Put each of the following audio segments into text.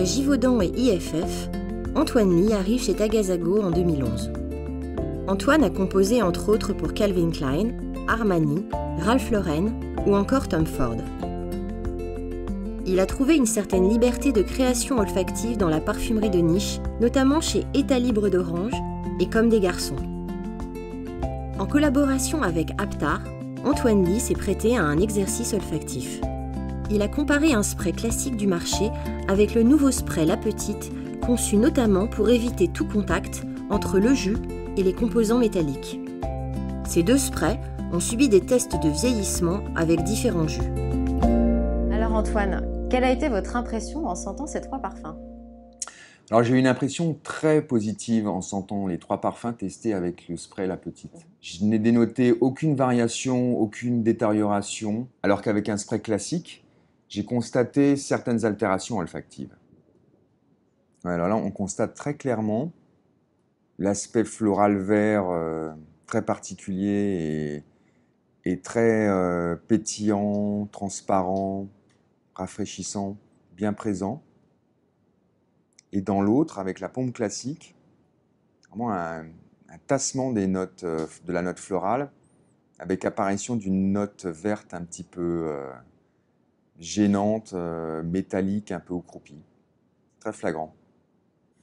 Givaudan et IFF, Antoine Lie arrive chez Tagazago en 2011. Antoine a composé entre autres pour Calvin Klein, Armani, Ralph Lauren ou encore Tom Ford. Il a trouvé une certaine liberté de création olfactive dans la parfumerie de niche, notamment chez État libre d'Orange et Comme des garçons. En collaboration avec Aptar, Antoine Lie s'est prêté à un exercice olfactif. Il a comparé un spray classique du marché avec le nouveau spray La Petite, conçu notamment pour éviter tout contact entre le jus et les composants métalliques. Ces deux sprays ont subi des tests de vieillissement avec différents jus. Alors Antoine, quelle a été votre impression en sentant ces 3 parfums? Alors j'ai eu une impression très positive en sentant les 3 parfums testés avec le spray La Petite. Je n'ai dénoté aucune variation, aucune détérioration, alors qu'avec un spray classique, j'ai constaté certaines altérations olfactives. Alors là, on constate très clairement l'aspect floral vert très particulier et très pétillant, transparent, rafraîchissant, bien présent. Et dans l'autre, avec la pompe classique, vraiment un tassement des notes, de la note florale, avec apparition d'une note verte un petit peu gênante, métallique, un peu au croupi. Très flagrant.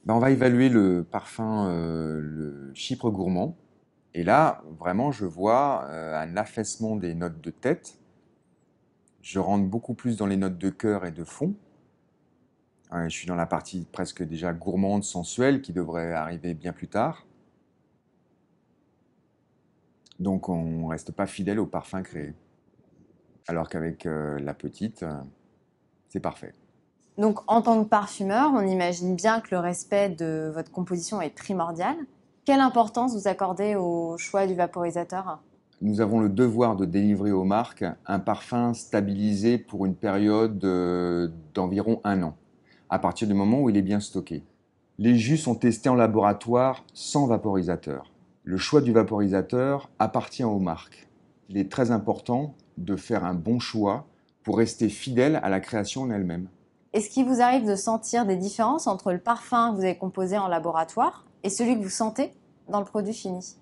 On va évaluer le parfum, le Chypre Gourmand. Et là, vraiment, je vois un affaissement des notes de tête. Je rentre beaucoup plus dans les notes de cœur et de fond. Je suis dans la partie presque déjà gourmande, sensuelle, qui devrait arriver bien plus tard. Donc on ne reste pas fidèle au parfum créé. Alors qu'avec La Petite, c'est parfait. Donc en tant que parfumeur, on imagine bien que le respect de votre composition est primordial. Quelle importance vous accordez au choix du vaporisateur? Nous avons le devoir de délivrer aux marques un parfum stabilisé pour une période d'environ 1 an, à partir du moment où il est bien stocké. Les jus sont testés en laboratoire sans vaporisateur. Le choix du vaporisateur appartient aux marques. Il est très important de faire un bon choix pour rester fidèle à la création en elle-même. Est-ce qu'il vous arrive de sentir des différences entre le parfum que vous avez composé en laboratoire et celui que vous sentez dans le produit fini?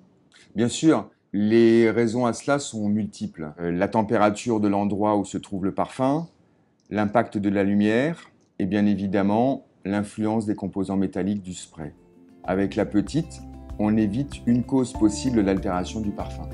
Bien sûr, les raisons à cela sont multiples. La température de l'endroit où se trouve le parfum, l'impact de la lumière et bien évidemment l'influence des composants métalliques du spray. Avec La Petite, on évite une cause possible d'altération du parfum.